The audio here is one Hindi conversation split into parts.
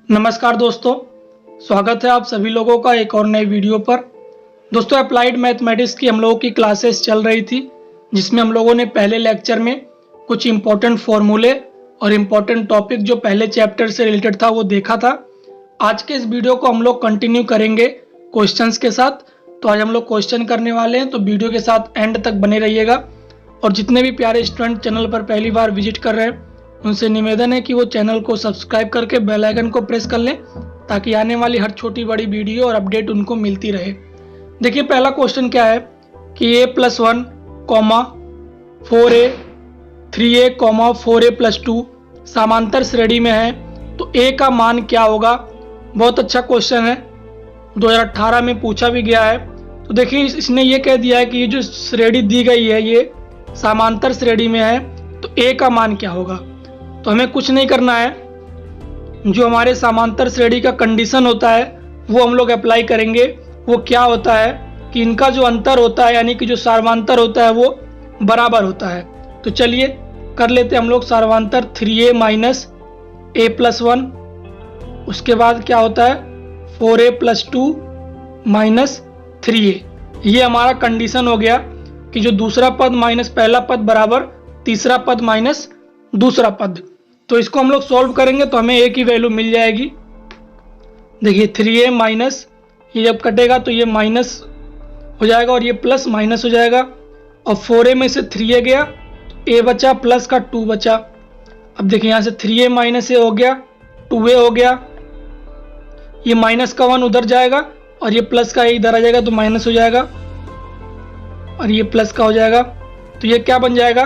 नमस्कार दोस्तों, स्वागत है आप सभी लोगों का एक और नए वीडियो पर। दोस्तों, अप्लाइड मैथमेटिक्स की हम लोगों की क्लासेस चल रही थी, जिसमें हम लोगों ने पहले लेक्चर में कुछ इंपॉर्टेंट फॉर्मूले और इम्पोर्टेंट टॉपिक जो पहले चैप्टर से रिलेटेड था वो देखा था। आज के इस वीडियो को हम लोग कंटिन्यू करेंगे क्वेश्चंस के साथ। तो आज हम लोग क्वेश्चन करने वाले हैं, तो वीडियो के साथ एंड तक बने रहिएगा। और जितने भी प्यारे स्टूडेंट चैनल पर पहली बार विजिट कर रहे हैं, उनसे निवेदन है कि वो चैनल को सब्सक्राइब करके बेल आइकन को प्रेस कर लें, ताकि आने वाली हर छोटी बड़ी वीडियो और अपडेट उनको मिलती रहे। देखिए, पहला क्वेश्चन क्या है कि a+1, 4a, 3a, 4a+2 समांतर श्रेणी में है, तो a का मान क्या होगा। बहुत अच्छा क्वेश्चन है, 2018 में पूछा भी गया है। तो देखिए, इसने ये कह दिया है कि ये जो श्रेणी दी गई है ये समांतर श्रेणी में है, तो a का मान क्या होगा। तो हमें कुछ नहीं करना है, जो हमारे समांतर श्रेणी का कंडीशन होता है वो हम लोग अप्लाई करेंगे। वो क्या होता है कि इनका जो अंतर होता है, यानी कि जो सार्वंतर होता है वो बराबर होता है। तो चलिए कर लेते हैं हम लोग सार्वंतर 3a माइनस a+1, उसके बाद क्या होता है 4a+2 माइनस 3a। ये हमारा कंडीशन हो गया कि जो दूसरा पद माइनस पहला पद बराबर तीसरा पद माइनस दूसरा पद। तो इसको हम लोग सॉल्व करेंगे तो हमें a की वैल्यू मिल जाएगी। देखिए 3a माइनस, ये जब कटेगा तो ये माइनस हो जाएगा और ये प्लस माइनस हो जाएगा। और 4a में से 3a गया तो a बचा, प्लस का 2 बचा। अब देखिए यहाँ से 3a माइनस a हो गया, 2a हो गया, ये माइनस का 1 उधर जाएगा और ये प्लस का a इधर आ जाएगा तो माइनस हो जाएगा और ये प्लस का हो जाएगा। तो ये क्या बन जाएगा,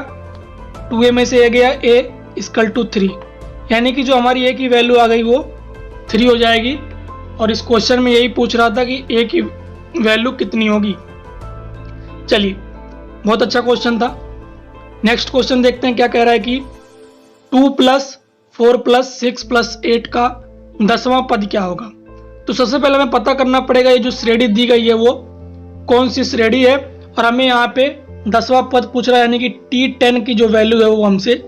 2a में से a गया, a इक्वल टू 3, यानी कि जो हमारी a की वैल्यू आ गई वो 3 हो जाएगी। और इस क्वेश्चन में यही पूछ रहा था कि a की वैल्यू कितनी होगी। चलिए, बहुत अच्छा क्वेश्चन था। नेक्स्ट क्वेश्चन देखते हैं क्या कह रहा है कि 2 + 4 + 6 + 8 का 10वां पद क्या होगा। तो सबसे पहले हमें पता करना पड़ेगा ये जो श्रेणी दी गई है वो कौन सी श्रेणी है, और हमें यहाँ पे 10वां पद पूछ रहा है, यानी कि T10 की जो वैल्यू है वो हमसे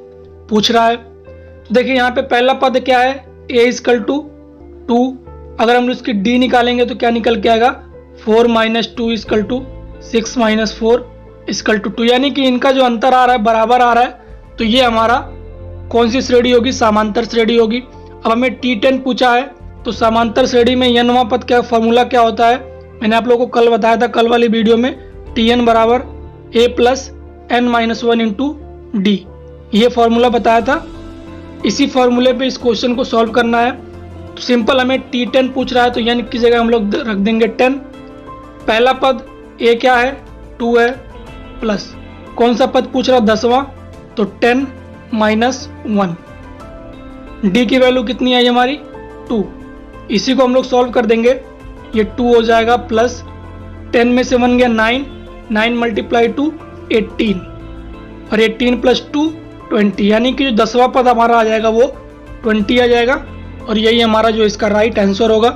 पूछ रहा है। तो देखिए यहाँ पे पहला पद क्या है, a = 2। अगर हम इसकी d निकालेंगे तो क्या निकल के आएगा, 4 - 2 = 6 - 4 = 2, यानी कि इनका जो अंतर आ रहा है बराबर आ रहा है। तो ये हमारा कौन सी श्रेणी होगी, समांतर श्रेणी होगी। अब हमें T10 पूछा है, तो समांतर श्रेणी में n वां पद क्या फॉर्मूला क्या होता है, मैंने आप लोगों को कल बताया था, कल वाली वीडियो में, Tn = a + n - 1 × d, ये फॉर्मूला बताया था। इसी फॉर्मूले पे इस क्वेश्चन को सॉल्व करना है। तो सिंपल, हमें T10 पूछ रहा है तो n की जगह हम लोग रख देंगे 10। पहला पद a क्या है, 2 है, प्लस कौन सा पद पूछ रहा है, 10वां, तो 10 - 1। d की वैल्यू कितनी आई हमारी, 2। इसी को हम लोग सॉल्व कर देंगे, ये 2 हो जाएगा, प्लस 10 में से 1 गया 9, 9 × 2 18, और 18 + 2 20, यानी कि जो 10वां पद हमारा आ जाएगा वो 20 आ जाएगा, और यही हमारा जो इसका राइट आंसर होगा।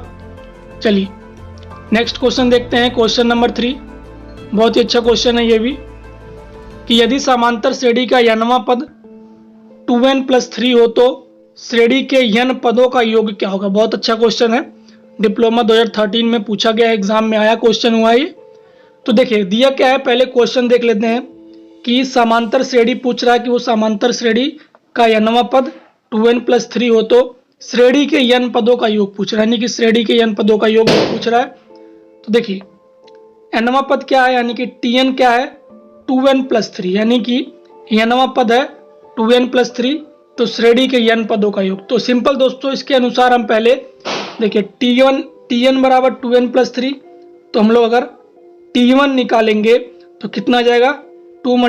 चलिए नेक्स्ट क्वेश्चन देखते हैं, क्वेश्चन नंबर 3। बहुत ही अच्छा क्वेश्चन है ये भी, कि यदि समांतर श्रेणी का n वां पद 2n + 3 हो तो श्रेणी के n पदों का योग क्या होगा। बहुत अच्छा क्वेश्चन है, डिप्लोमा 2013 में पूछा गया, एग्जाम में आया क्वेश्चन हुआ ये। तो देखिए दिया क्या है, पहले क्वेश्चन देख लेते हैं कि समांतर श्रेणी पूछ रहा है कि वो समांतर श्रेणी का n वां पद 2n + 3 हो तो श्रेणी के n पदों का योग पूछ रहा है, यानी कि श्रेणी के n पदों का योग पूछ रहा है। तो देखिए n वां पद क्या है, यानी कि Tn क्या है, 2n + 3, यानी कि n वां पद है 2n + 3, तो श्रेणी के n पदों का योग। तो सिंपल दोस्तों, इसके अनुसार हम पहले देखिए Tn = 2n + 3, तो हम लोग अगर T1 निकालेंगे तो कितना आ जाएगा, 2 ×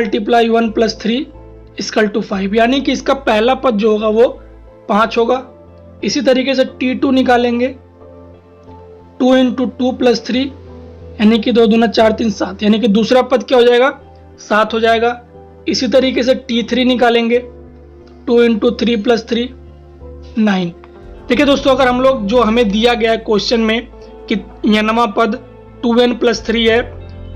1 + 3 = 5, यानी कि इसका पहला पद जो होगा वो 5 होगा। इसी तरीके से T2 निकालेंगे, 2 × 2 + 3, यानी कि 2 दूना 4 3 7, यानी कि दूसरा पद क्या हो जाएगा, 7 हो जाएगा। इसी तरीके से T3 निकालेंगे, 2 × 3 + 3 9। देखिए दोस्तों, अगर हम लोग जो हमें दिया गया है क्वेश्चन में कि n वां पद 2n + 3 है,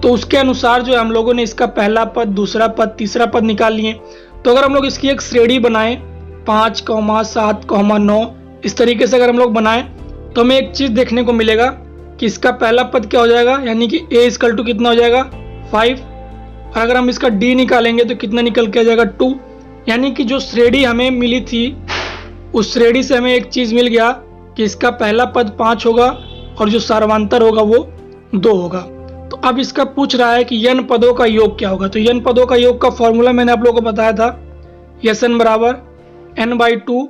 तो उसके अनुसार जो हम लोगों ने इसका पहला पद, दूसरा पद, तीसरा पद निकाल लिए। तो अगर हम लोग इसकी एक श्रेणी बनाएं 5, 7, 9, इस तरीके से अगर हम लोग बनाएं तो हमें एक चीज़ देखने को मिलेगा कि इसका पहला पद क्या हो जाएगा, यानी कि a इक्वल टू कितना हो जाएगा 5। और अगर हम इसका d निकालेंगे तो कितना निकल के आ जाएगा 2। यानी कि जो श्रेणी हमें मिली थी उस श्रेणी से हमें एक चीज़ मिल गया कि इसका पहला पद 5 होगा और जो सार्वधातुक होगा वो 2 होगा। तो अब इसका पूछ रहा है कि n पदों का योग क्या होगा। तो n पदों का योग का फॉर्मूला मैंने आप लोगों को बताया था, Sn बराबर n/2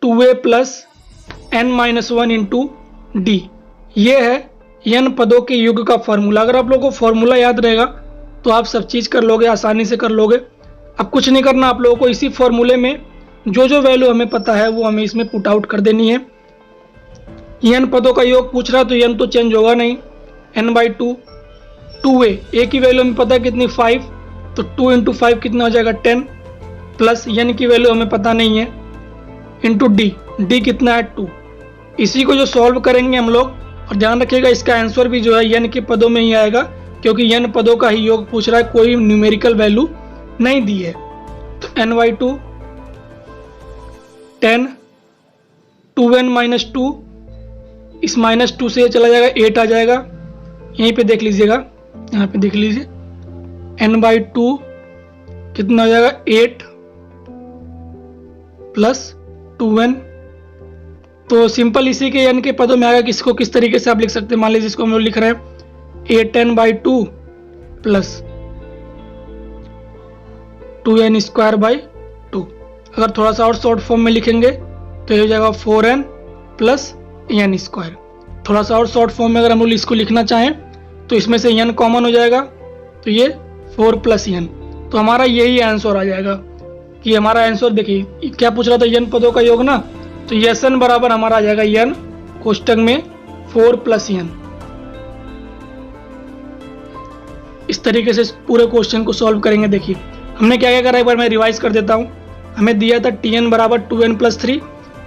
2a plus n-1 into D. ये है n पदों के योग का फॉर्मूला। अगर आप लोगों को फॉर्मूला याद रहेगा तो आप सब चीज़ कर लोगे, आसानी से कर लोगे। अब कुछ नहीं करना आप लोगों को, इसी फॉर्मूले में जो जो वैल्यू हमें पता है वो हमें इसमें पुट आउट कर देनी है। n पदों का योग पूछ रहा है तो n तो चेंज होगा नहीं, n/2 2a की वैल्यू हमें पता है कितनी 5, तो 2 इंटू 5 कितना हो जाएगा 10 प्लस n की वैल्यू हमें पता नहीं है इंटू d कितना है 2। इसी को जो सॉल्व करेंगे हम लोग, और ध्यान रखिएगा इसका आंसर भी जो है n के पदों में ही आएगा क्योंकि n पदों का ही योग पूछ रहा है, कोई न्यूमेरिकल वैल्यू नहीं दी है। तो n/2 10 2n-2, इस -2 से ये चला जाएगा 8 आ जाएगा। यहीं पे देख लीजिएगा, यहाँ पे देख लीजिए n/2 कितना हो जाएगा 8 प्लस 2n। तो सिंपल इसी के n के पदों में आएगा कि इसको किस तरीके से आप लिख सकते हैं। मान लीजिए इसको हम लोग लिख रहे हैं 8n/2 प्लस 2n²/2। अगर थोड़ा सा और शॉर्ट फॉर्म में लिखेंगे तो ये हो जाएगा 4n प्लस n²। थोड़ा सा और शॉर्ट फॉर्म में अगर हम लोग इसको लिखना चाहें तो इसमें से n कॉमन हो जाएगा, तो ये 4 प्लस n। तो हमारा यही आंसर आ जाएगा कि हमारा आंसर देखिए क्या पूछ रहा था, n पदों का योग ना, तो Sn बराबर हमारा आ जाएगा n कोष्टक में 4 प्लस n। इस तरीके से पूरे क्वेश्चन को सॉल्व करेंगे। देखिए हमने क्या क्या करा, एक बार मैं रिवाइज कर देता हूँ। हमें दिया था Tn बराबर 2n प्लस 3,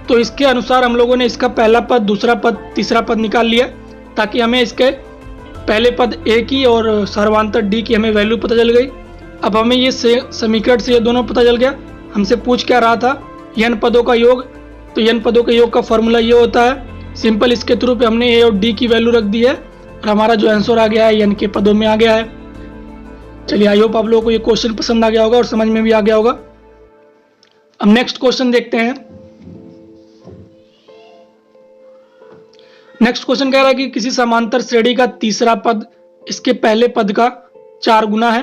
तो इसके अनुसार हम लोगों ने इसका पहला पद, दूसरा पद, तीसरा पद निकाल लिया ताकि हमें इसके पहले पद a की और सार्वधातुक d की हमें वैल्यू पता चल गई। अब हमें ये समीकरण से ये दोनों पता चल गया। हमसे पूछ क्या रहा था, n पदों का योग, तो n पदों के योग का फॉर्मूला ये होता है। सिंपल इसके थ्रू पे हमने a और d की वैल्यू रख दी है और हमारा जो आंसर आ गया है n के पदों में आ गया है। चलिए आई होप आप लोगों को ये क्वेश्चन पसंद आ गया होगा और समझ में भी आ गया होगा। अब नेक्स्ट क्वेश्चन देखते हैं। नेक्स्ट क्वेश्चन कह रहा है कि किसी समांतर श्रेणी का तीसरा पद इसके पहले पद का 4 गुना है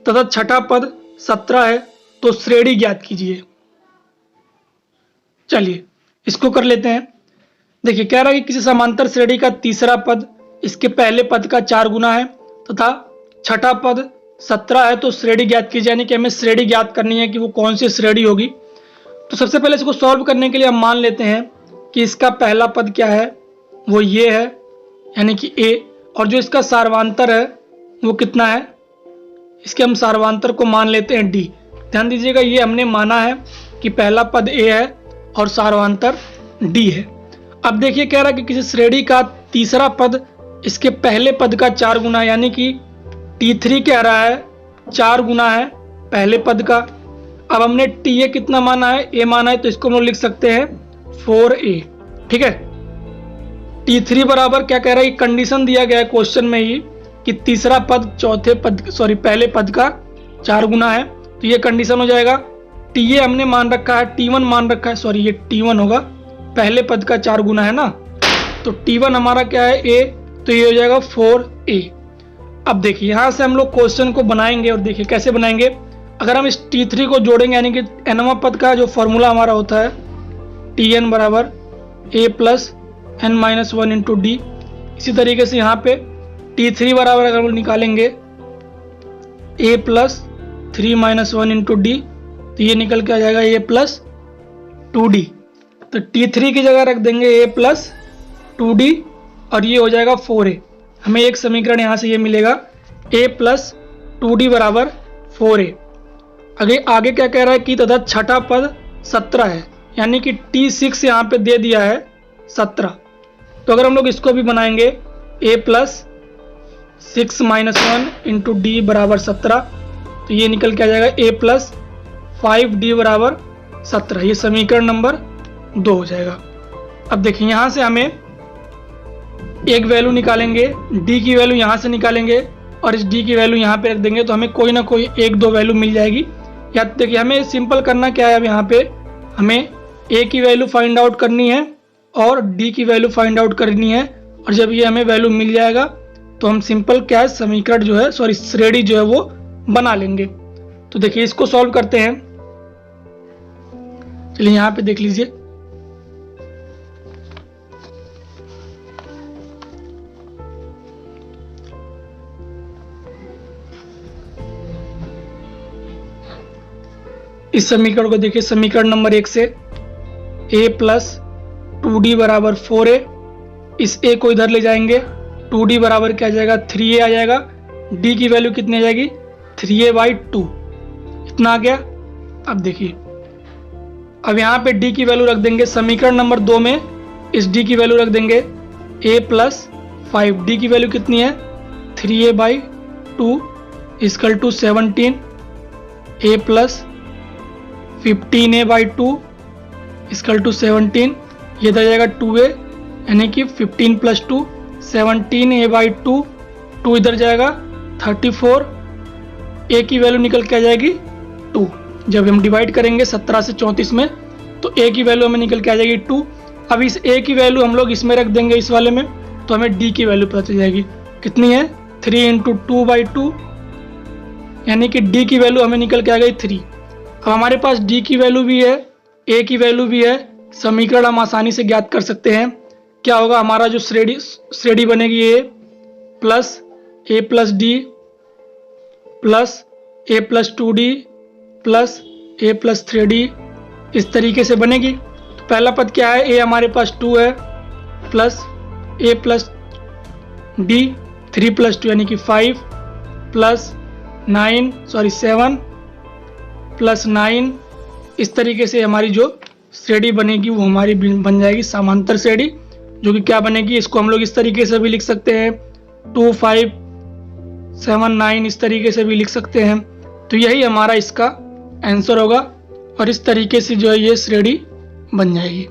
तथा छठा पद 17 है, तो श्रेणी ज्ञात कीजिए। चलिए इसको कर लेते हैं। देखिए कह रहा है कि किसी समांतर श्रेणी का तीसरा पद इसके पहले पद का 4 गुना है तथा छठा पद 17 है, तो श्रेणी ज्ञात कीजिए। यानी कि हमें श्रेणी ज्ञात करनी है कि वो कौन सी श्रेणी होगी। तो सबसे पहले इसको सॉल्व करने के लिए हम मान लेते हैं कि इसका पहला पद क्या है, वो ये है यानी कि a, और जो इसका सार्वधातुक है वो कितना है, इसके हम सार्वधातुक को मान लेते हैं d। ध्यान दीजिएगा ये हमने माना है कि पहला पद a है और सार्वधातुक d है। अब देखिए कह रहा है कि किसी श्रेणी का तीसरा पद इसके पहले पद का 4 गुना, यानी कि T3 कह रहा है 4 गुना है पहले पद का। अब हमने TA कितना माना है, A माना है, तो इसको हम लोग लिख सकते हैं 4A। ठीक है, T3 बराबर क्या कह रहा है, कंडीशन दिया गया है क्वेश्चन में ही कि तीसरा पद पहले पद का 4 गुना है, तो ये कंडीशन हो जाएगा। TA हमने मान रखा है, T1 मान रखा है, सॉरी ये T1 होगा, पहले पद का 4 गुना है ना, तो T1 हमारा क्या है A, तो ये हो जाएगा 4A। अब देखिए यहाँ से हम लोग क्वेश्चन को बनाएंगे और देखिए कैसे बनाएंगे। अगर हम इस T3 को जोड़ेंगे यानी कि nवां पद का जो फॉर्मूला हमारा होता है Tn बराबर A plus n-1 into D. इसी तरीके से यहाँ पे T3 बराबर अगर हम निकालेंगे A प्लस 3-1 इंटू डी, तो ये निकल के आ जाएगा A प्लस 2D। तो T3 की जगह रख देंगे A प्लस 2D और ये हो जाएगा 4A। हमें एक समीकरण यहाँ से ये मिलेगा A प्लस 2D बराबर 4A। आगे क्या कह रहा है कि तथा छठा पद 17 है, यानी कि T6 यहाँ पे दे दिया है 17। तो अगर हम लोग इसको भी बनाएंगे A प्लस 6-1 इंटू डी बराबर 17, तो ये निकल के आ जाएगा A प्लस 5D बराबर 17। ये समीकरण नंबर 2 हो जाएगा। अब देखिए यहाँ से हमें एक वैल्यू निकालेंगे, डी की वैल्यू यहाँ से निकालेंगे और इस डी की वैल्यू यहाँ पे रख देंगे तो हमें कोई ना कोई 1-2 वैल्यू मिल जाएगी। या देखिए हमें सिंपल करना क्या है, अब यहाँ पे हमें ए की वैल्यू फाइंड आउट करनी है और डी की वैल्यू फाइंड आउट करनी है, और जब ये हमें वैल्यू मिल जाएगा तो हम सिंपल क्या है समीकरण जो है श्रेणी जो है वो बना लेंगे। तो देखिए इसको सॉल्व करते हैं। चलिए यहाँ पे देख लीजिए, इस समीकरण को देखिए, समीकरण नंबर 1 से a प्लस 2d बराबर 4a, इस a को इधर ले जाएंगे, 2d बराबर क्या आ जाएगा 3a आ जाएगा, d की वैल्यू कितनी आ जाएगी 3a/2, इतना आ गया। अब देखिए अब यहाँ पे d की वैल्यू रख देंगे, समीकरण नंबर 2 में इस d की वैल्यू रख देंगे a प्लस 5, d की वैल्यू कितनी है 3a/2 equal to 17, a plus 15a/2 equal to 17, ये दे जाएगा 2a, यानी कि 15 प्लस 2 17a/2, 2 इधर जाएगा 34, a की वैल्यू निकल के आ जाएगी 2। जब हम डिवाइड करेंगे 17 से 34 में तो a की वैल्यू हमें निकल के आ जाएगी 2। अब इस a की वैल्यू हम लोग इसमें रख देंगे इस वाले में, तो हमें d की वैल्यू पता चल जाएगी कितनी है 3 × 2/2, यानी कि d की वैल्यू हमें निकल के आ गई 3। अब हमारे पास d की वैल्यू भी है, a की वैल्यू भी है, समीकरण हम आसानी से ज्ञात कर सकते हैं। क्या होगा, हमारा जो श्रेणी बनेगी a plus d plus a plus 2d plus a plus 3d, इस तरीके से बनेगी। तो पहला पद क्या है, a हमारे पास 2 है plus a plus d 3 plus 2 यानी कि 5 प्लस 7 प्लस 9, इस तरीके से हमारी जो श्रेणी बनेगी वो हमारी बन जाएगी समांतर श्रेणी, जो कि क्या बनेगी, इसको हम लोग इस तरीके से भी लिख सकते हैं 2 5 7 9, इस तरीके से भी लिख सकते हैं। तो यही हमारा इसका आंसर होगा और इस तरीके से जो है ये श्रेणी बन जाएगी।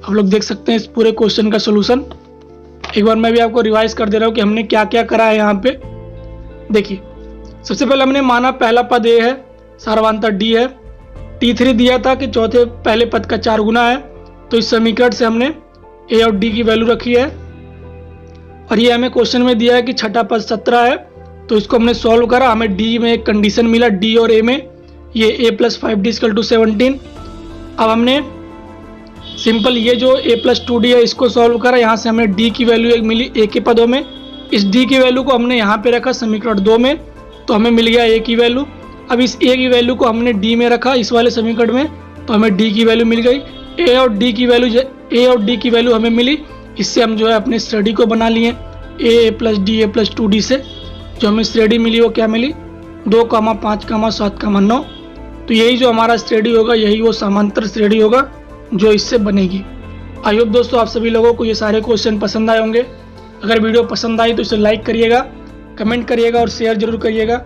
आप लोग देख सकते हैं इस पूरे क्वेश्चन का सोल्यूशन। एक बार मैं भी आपको रिवाइज कर दे रहा हूँ कि हमने क्या क्या करा है यहाँ पे। देखिए सबसे पहले हमने माना पहला पद a है, सार्वधातुक d है, T3 दिया था कि चौथे पहले पद का 4 गुना है, तो इस समीकरण से हमने a और d की वैल्यू रखी है। और ये हमें क्वेश्चन में दिया है कि छठा पद 17 है, तो इसको हमने सॉल्व करा, हमें d में एक कंडीशन मिला, d और a में ये a plus 5d equal to 17। अब हमने सिंपल ये जो a प्लस 2d है इसको सॉल्व करा, यहाँ से हमें d की वैल्यू एक मिली a के पदों में, इस d की वैल्यू को हमने यहाँ पे रखा समीकरण 2 में, तो हमें मिल गया a की वैल्यू। अब इस a की वैल्यू को हमने d में रखा इस वाले समीकरण में, तो हमें d की वैल्यू मिल गई। a और d की वैल्यू हमें मिली, इससे हम जो है अपने श्रेणी को बना लिए a plus d a plus 2d से। जो हमें श्रेणी मिली वो क्या मिली 2, 5, 7, 9। तो यही जो हमारा श्रेणी होगा यही वो समांतर श्रेणी होगा जो इससे बनेगी। आई होप दोस्तों आप सभी लोगों को ये सारे क्वेश्चन पसंद आए होंगे। अगर वीडियो पसंद आई तो इसे लाइक करिएगा, कमेंट करिएगा और शेयर जरूर करिएगा।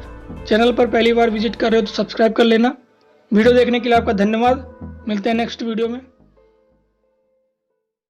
चैनल पर पहली बार विजिट कर रहे हो तो सब्सक्राइब कर लेना। वीडियो देखने के लिए आपका धन्यवाद। मिलते हैं नेक्स्ट वीडियो में।